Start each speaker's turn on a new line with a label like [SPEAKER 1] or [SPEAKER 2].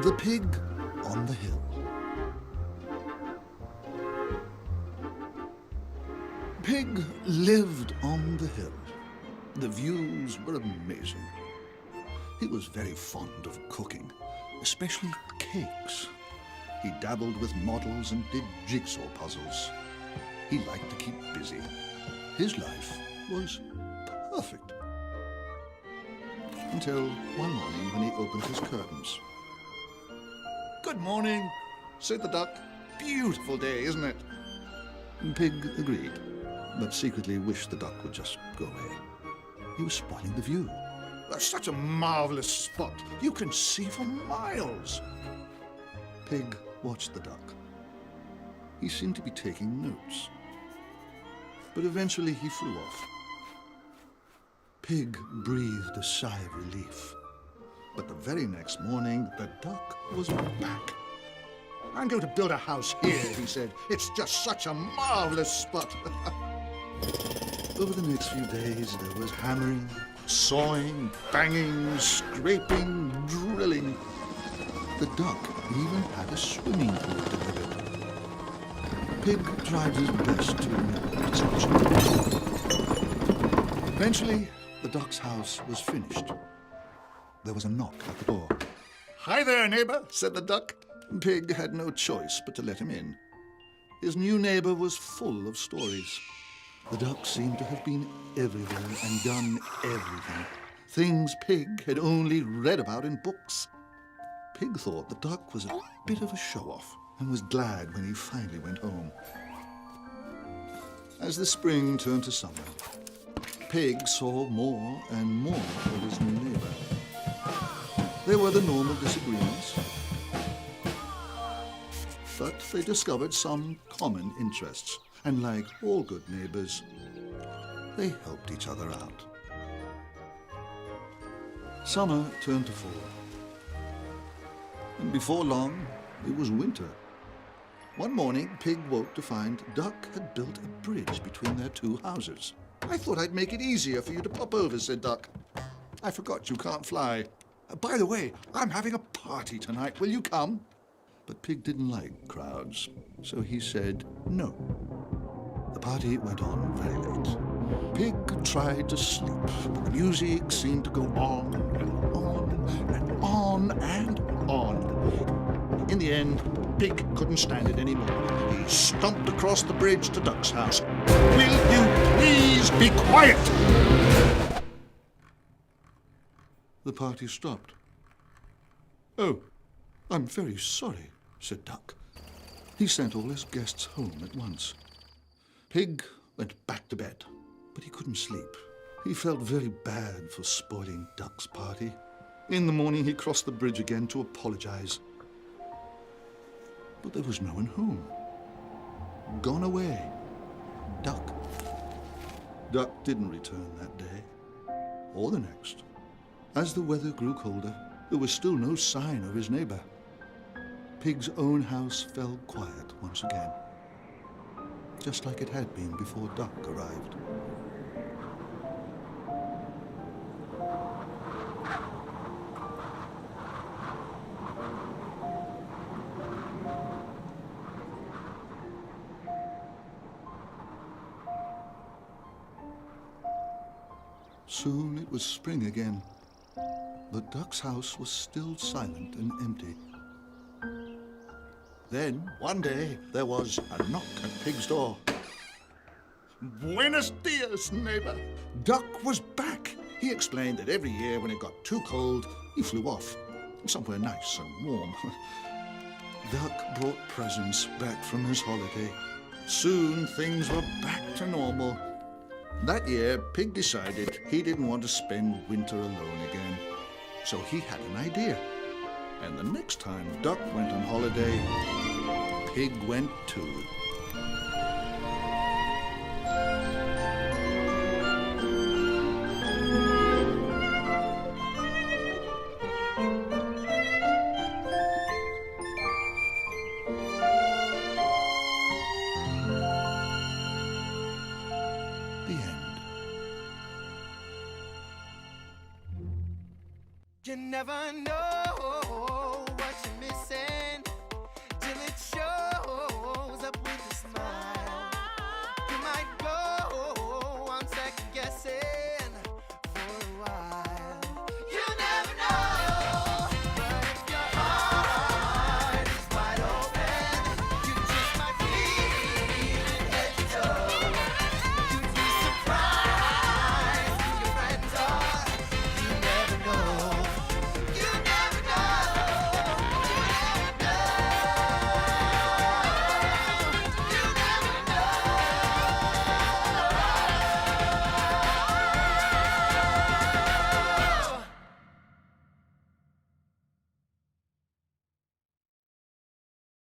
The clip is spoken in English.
[SPEAKER 1] The Pig on the Hill. Pig lived on the hill. The views were amazing. He was very fond of cooking, especially cakes. He dabbled with models and did jigsaw puzzles. He liked to keep busy. His life was perfect. Until one morning when he opened his curtains. "Good morning," said the duck. "Beautiful day, isn't it?" Pig agreed, but secretly wished the duck would just go away. He was spoiling the view. "That's such a marvelous spot. You can see for miles." Pig watched the duck. He seemed to be taking notes. But eventually he flew off. Pig breathed a sigh of relief. But the very next morning, the duck was back. "I'm going to build a house here," he said. "It's just such a marvelous spot." Over the next few days, there was hammering, sawing, banging, scraping, drilling. The duck even had a swimming pool delivered. Pig tried his best to remember his instructions. Eventually, the duck's house was finished. There was a knock at the door. "Hi there, neighbor," said the duck. Pig had no choice but to let him in. His new neighbor was full of stories. The duck seemed to have been everywhere and done everything. Things Pig had only read about in books. Pig thought the duck was a bit of a show-off and was glad when he finally went home. As the spring turned to summer, Pig saw more and more of his new neighbor. There were the normal disagreements, but they discovered some common interests, and like all good neighbors, they helped each other out. Summer turned to fall, and before long, it was winter. One morning, Pig woke to find Duck had built a bridge between their two houses. "I thought I'd make it easier for you to pop over," said Duck. "I forgot you can't fly. By the way, I'm having a party tonight. Will you come?" But Pig didn't like crowds, so he said no. The party went on very late. Pig tried to sleep, but the music seemed to go on and on and on and on. In the end, Pig couldn't stand it anymore. He stomped across the bridge to Duck's house. "Will you please be quiet?" The party stopped. "Oh, I'm very sorry," said Duck. He sent all his guests home at once. Pig went back to bed, but he couldn't sleep. He felt very bad for spoiling Duck's party. In the morning, he crossed the bridge again to apologize. But there was no one home. Gone away. Duck. Duck didn't return that day, or the next. As the weather grew colder, there was still no sign of his neighbor. Pig's own house fell quiet once again, just like it had been before Duck arrived. Soon it was spring again. The duck's house was still silent and empty. Then, one day, there was a knock at Pig's door. "Buenos dias, neighbor." Duck was back. He explained that every year when it got too cold, he flew off, somewhere nice and warm. Duck brought presents back from his holiday. Soon things were back to normal. That year, Pig decided he didn't want to spend winter alone again. So he had an idea. And the next time Duck went on holiday, Pig went too. The end.
[SPEAKER 2] You never know